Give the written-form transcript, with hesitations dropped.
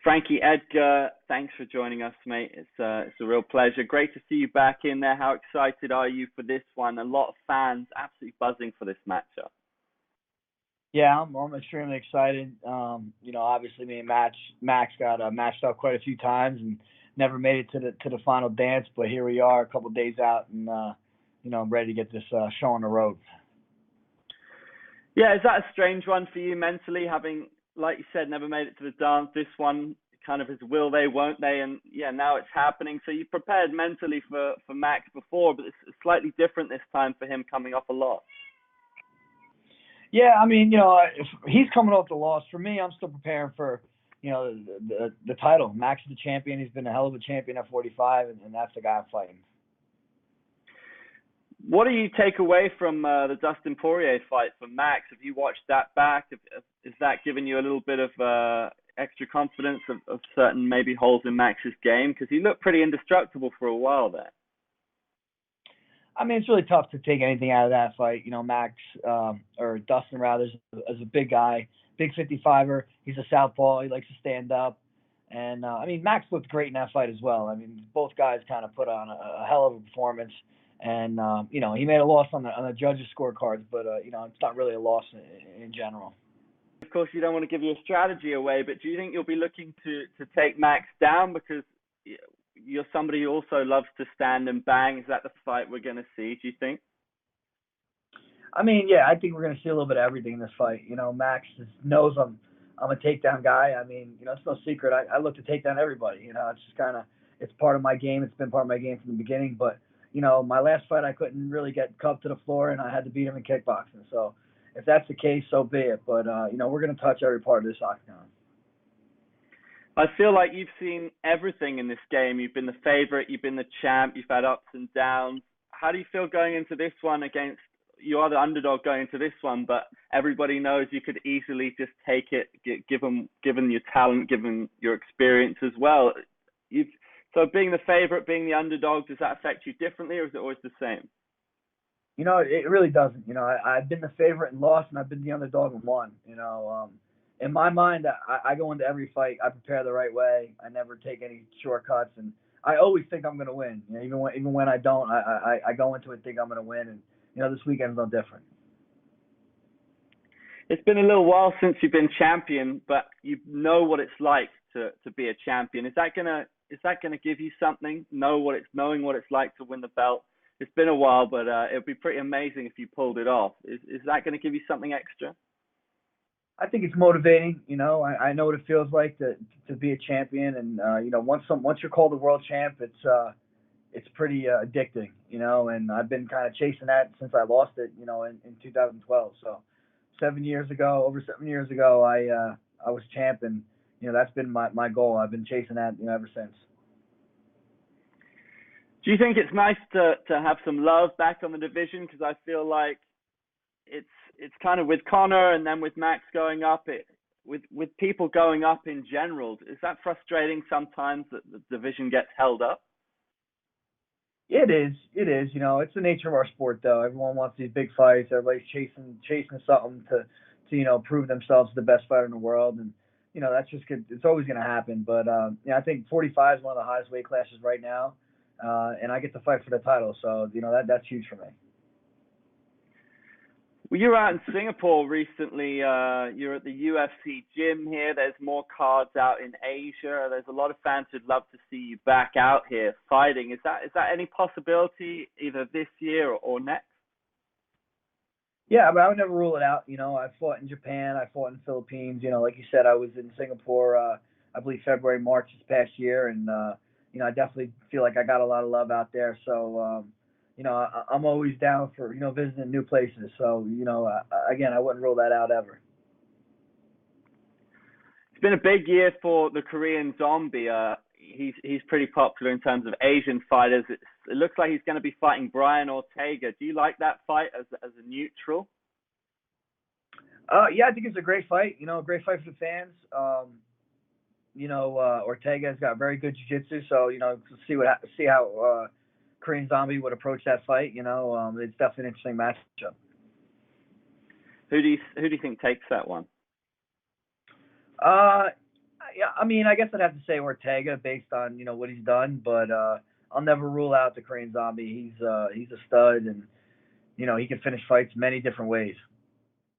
Frankie Edgar, thanks for joining us, mate. It's a real pleasure. Great to see you back in there. How excited are you for this one? A lot of fans absolutely buzzing for this matchup. Yeah, I'm extremely excited. Obviously me and Max got matched up quite a few times and never made it to the final dance, but here we are, a couple of days out, and I'm ready to get this show on the road. Yeah, is that a strange one for you mentally, having, like you said, never made it to the dance? This one kind of is will they, won't they? And yeah, now it's happening. So you prepared mentally for Max before, but it's slightly different this time for him coming off a loss. Yeah, I mean, if he's coming off the loss, for me, I'm still preparing for, the title. Max is the champion. He's been a hell of a champion at 45, and that's the guy I'm fighting. What do you take away from the Dustin Poirier fight from Max? Have you watched that back? Is that giving you a little bit of extra confidence of certain maybe holes in Max's game? Because he looked pretty indestructible for a while there. I mean, it's really tough to take anything out of that fight. Max, or Dustin rather, is a big guy, big 55er. He's a southpaw. He likes to stand up. And, Max looked great in that fight as well. I mean, both guys kind of put on a hell of a performance. And, he made a loss on the judges' scorecards, but, it's not really a loss in general. Of course, you don't want to give your strategy away, but do you think you'll be looking to take Max down? Because you're somebody who also loves to stand and bang. Is that the fight we're going to see, do you think? I mean, yeah, I think we're going to see a little bit of everything in this fight. Max knows I'm a takedown guy. I mean, it's no secret. I look to take down everybody. It's just it's part of my game. It's been part of my game from the beginning, but my last fight, I couldn't really get Cub to the floor, and I had to beat him in kickboxing. So if that's the case, so be it. But, we're going to touch every part of this octagon. I feel like you've seen everything in this game. You've been the favorite. You've been the champ. You've had ups and downs. How do you feel going into this one against – you are the underdog going into this one, but everybody knows you could easily just take it, given your talent, given your experience as well. So being the favorite, being the underdog, does that affect you differently, or is it always the same? It really doesn't. I've been the favorite and lost, and I've been the underdog and won. In my mind, I go into every fight, I prepare the right way. I never take any shortcuts, and I always think I'm going to win. Even when I don't, I go into it think I'm going to win, and this weekend's no different. It's been a little while since you've been champion, but you know what it's like to be a champion. Is that gonna give you something? Knowing what it's like to win the belt. It's been a while, but it'd be pretty amazing if you pulled it off. Is that going to give you something extra? I think it's motivating. I know what it feels like to be a champion, and once you're called the world champ, it's pretty addicting. And I've been kind of chasing that since I lost it. In 2012. So over 7 years ago, I was champ, and that's been my goal. I've been chasing that ever since. Do you think it's nice to have some love back on the division? Because I feel like it's kind of with Conor and then with Max going up, with people going up in general. Is that frustrating sometimes that the division gets held up? It is. It's the nature of our sport, though. Everyone wants these big fights. Everybody's chasing something to prove themselves the best fighter in the world, and that's just good. It's always going to happen. But I think 45 is one of the highest weight classes right now, and I get to fight for the title. So that's huge for me. Well, you were out in Singapore recently. You're at the UFC gym here. There's more cards out in Asia. There's a lot of fans who'd love to see you back out here fighting. Is that any possibility either this year or next? Yeah, but I would never rule it out. I fought in Japan. I fought in the Philippines. Like you said, I was in Singapore, I believe February, March this past year. And, I definitely feel like I got a lot of love out there. So, I'm always down for, visiting new places. So, again, I wouldn't rule that out ever. It's been a big year for the Korean Zombie. He's pretty popular in terms of Asian fighters. It looks like he's going to be fighting Brian Ortega. Do you like that fight as a neutral? Yeah, I think it's a great fight. A great fight for the fans. Ortega's got very good jiu-jitsu, so see how Korean Zombie would approach that fight. It's definitely an interesting matchup. Who do you think takes that one? Yeah, I mean, I guess I'd have to say Ortega based on what he's done, but I'll never rule out the Korean Zombie. He's a stud, and he can finish fights many different ways.